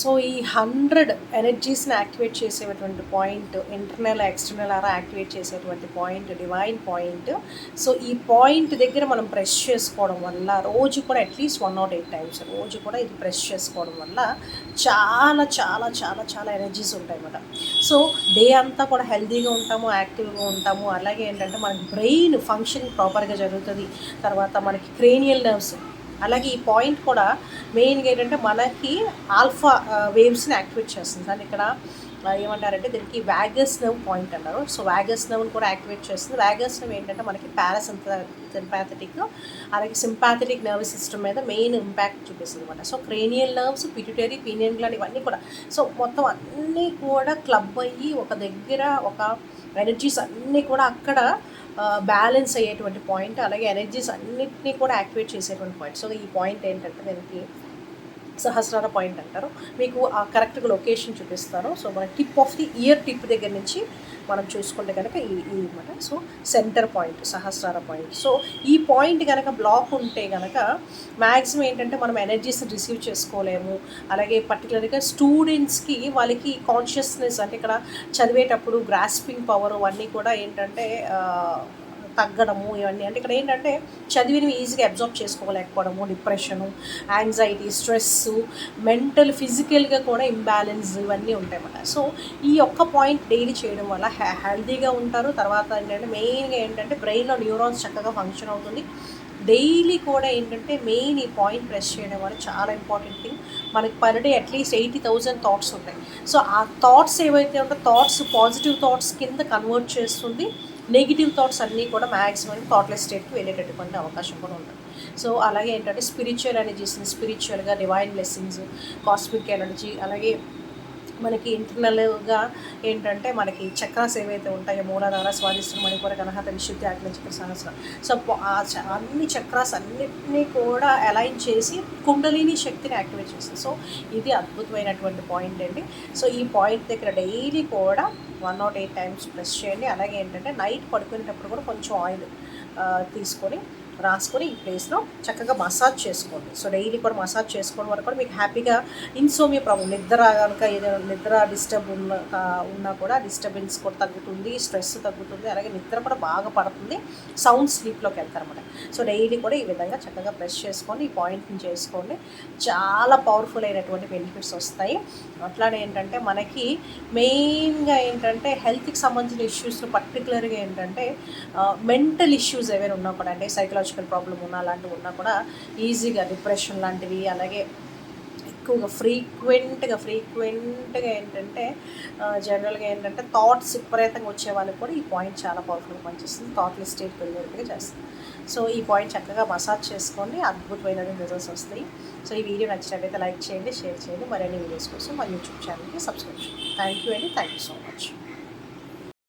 So ఈ 100 ఎనర్జీస్ని activate చేసేటువంటి point, internal external అలా యాక్టివేట్ చేసేటువంటి పాయింట్, డివైన్ పాయింట్. సో ఈ పాయింట్ దగ్గర మనం ప్రెస్ చేసుకోవడం వల్ల రోజు కూడా అట్లీస్ట్ 108 టైమ్స్ రోజు కూడా ఇది ప్రెస్ చేసుకోవడం వల్ల చాలా చాలా చాలా చాలా ఎనర్జీస్ ఉంటాయి అన్నమాట. సో డే అంతా కూడా హెల్తీగా ఉంటాము, యాక్టివ్గా ఉంటాము. అలాగే ఏంటంటే మనకి బ్రెయిన్ ఫంక్షన్ ప్రాపర్గా జరుగుతుంది. తర్వాత మనకి క్రేనియల్ నర్వ్స్, అలాగే ఈ పాయింట్ కూడా మెయిన్గా ఏంటంటే మనకి ఆల్ఫా వేవ్స్ని యాక్టివేట్ చేస్తుంది. కానీ ఇక్కడ ఏమంటారంటే దీనికి వ్యాగస్ నర్వ్ పాయింట్ అన్నారు. సో వ్యాగస్ నర్వ్ని కూడా యాక్టివేట్ చేస్తుంది. వ్యాగస్ నర్వ్ ఏంటంటే మనకి సింపాథెటిక్ అలాగే సింపాథెటిక్ నర్వ్ సిస్టమ్ మీద మెయిన్ ఇంపాక్ట్ చూపిస్తుంది అనమాట. So cranial nerves, pituitary, pineal gland ఇవన్నీ కూడా సో మొత్తం అన్నీ కూడా క్లబ్ అయ్యి ఒక దగ్గర ఒక ఎనర్జీస్ అన్నీ కూడా అక్కడ బ్యాలెన్స్ అయ్యేటువంటి పాయింట్, అలాగే ఎనర్జీస్ అన్నిటినీ కూడా యాక్టివేట్ చేసేటువంటి పాయింట్. సో ఈ పాయింట్ ఏంటంటే దీనికి సహస్రార పాయింట్ అంటారు. మీకు ఆ కరెక్ట్గా లొకేషన్ చూపిస్తాను. సో మన tip of the ear tip దగ్గర నుంచి మనం చూసుకుంటే కనుక ఈ అనమాట. సో సెంటర్ పాయింట్, సహస్రార పాయింట్. సో ఈ పాయింట్ కనుక బ్లాక్ ఉంటే కనుక మ్యాక్సిమం ఏంటంటే మనం ఎనర్జీస్ని రిసీవ్ చేసుకోలేము. అలాగే పర్టికులర్గా స్టూడెంట్స్కి వాళ్ళకి కాన్షియస్నెస్ అంటే ఇక్కడ చదివేటప్పుడు గ్రాస్పింగ్ పవర్ అన్నీ కూడా ఏంటంటే తగ్గడము ఇవన్నీ. అంటే ఇక్కడ ఏంటంటే చదివినవి ఈజీగా అబ్జర్వ్ చేసుకోలేకపోవడము, డిప్రెషను, యాంగ్జైటీ, స్ట్రెస్సు, మెంటల్ ఫిజికల్గా కూడా ఇంబ్యాలెన్స్ ఇవన్నీ ఉంటాయన్నమాట. సో ఈ ఒక్క పాయింట్ డైలీ చేయడం వల్ల హెల్తీగా ఉంటారు. తర్వాత ఏంటంటే మెయిన్గా ఏంటంటే బ్రెయిన్లో న్యూరాన్స్ చక్కగా ఫంక్షన్ అవుతుంది. డైలీ కూడా ఏంటంటే మెయిన్ ఈ పాయింట్ ప్రెస్ చేయడం వల్ల చాలా ఇంపార్టెంట్ థింగ్. మనకి పర్ డే అట్లీస్ట్ 80,000 థాట్స్ ఉంటాయి. సో ఆ థాట్స్ ఏవైతే ఉంటాయో థాట్స్ పాజిటివ్ థాట్స్ కింద కన్వర్ట్ చేస్తుంది. నెగిటివ్ థాట్స్ అన్నీ కూడా మ్యాక్సిమం థాట్లెస్ స్టేట్కి వెళ్ళేటటువంటి అవకాశం కూడా ఉంటుంది. సో అలాగే ఏంటంటే స్పిరిచువల్ ఎనర్జీస్ని, స్పిరిచువల్గా డివైన్ బ్లెస్సింగ్స్, కాస్మిక్ ఎనర్జీ, అలాగే మనకి ఇంటర్నల్గా ఏంటంటే మనకి చక్రాస్ ఏవైతే ఉంటాయో మూలాధార, స్వాదిష్టాన, మణిపూర, గణహత, విశుద్ధి, ఆగ్నేయ చక్ర, సహస్రం. సో అన్ని చక్రాస్ అన్నిటినీ కూడా అలైన్ చేసి కుండలిని శక్తిని యాక్టివేట్ చేస్తుంది. సో ఇది అద్భుతమైనటువంటి పాయింట్ అండి. సో ఈ పాయింట్ దగ్గర డైలీ కూడా 108 టైమ్స్ ప్రెస్ చేయండి. అలాగే ఏంటంటే నైట్ పడుకునేటప్పుడు కూడా కొంచెం ఆయిల్ తీసుకొని రాసుకొని ఈ ప్లేస్లో చక్కగా మసాజ్ చేసుకోండి. సో డైలీ కూడా మసాజ్ చేసుకోవడం వరకు కూడా మీకు హ్యాపీగా ఇన్సోమియా ప్రాబ్లం, నిద్ర కనుక ఏదైనా నిద్ర డిస్టర్బ్ ఉన్నా కూడా డిస్టర్బెన్స్ కూడా తగ్గుతుంది, స్ట్రెస్ తగ్గుతుంది, అలాగే నిద్ర కూడా బాగా పడుతుంది, సౌండ్ స్లీప్లోకి వెళ్తారన్నమాట. సో డైలీ కూడా ఈ విధంగా చక్కగా ప్రెస్ చేసుకోండి, ఈ పాయింట్ని చేసుకోండి. చాలా పవర్ఫుల్ అయినటువంటి బెనిఫిట్స్ వస్తాయి. అట్లానే ఏంటంటే మనకి మెయిన్గా ఏంటంటే హెల్త్కి సంబంధించిన ఇష్యూస్లో పర్టికులర్గా ఏంటంటే మెంటల్ ఇష్యూస్ ఏవైనా ఉన్నా కూడా అంటే సైకలాజికల్ ప్రాబ్లం ఉన్నా అలాంటివి ఉన్నా కూడా ఈజీగా డిప్రెషన్ లాంటివి, అలాగే ఎక్కువగా ఫ్రీక్వెంట్గా ఏంటంటే జనరల్గా ఏంటంటే థాట్స్ విపరీతంగా వచ్చే వాళ్ళకి కూడా ఈ పాయింట్ చాలా పవర్ఫుల్గా పనిచేస్తుంది, థాట్లెస్ స్టేట్కి వెళ్ళేట్టుగా చేస్తుంది. సో ఈ పాయింట్ చక్కగా మసాజ్ చేసుకోండి, అద్భుతమైన రిజల్ట్స్ వస్తాయి. సో ఈ వీడియో నచ్చినట్లయితే లైక్ చేయండి, షేర్ చేయండి. మరిన్ని వీడియోస్ కోసం మా యూట్యూబ్ ఛానల్కి సబ్స్క్రైబ్ చేయండి. థ్యాంక్ యూ అండి, థ్యాంక్ యూ సో మచ్.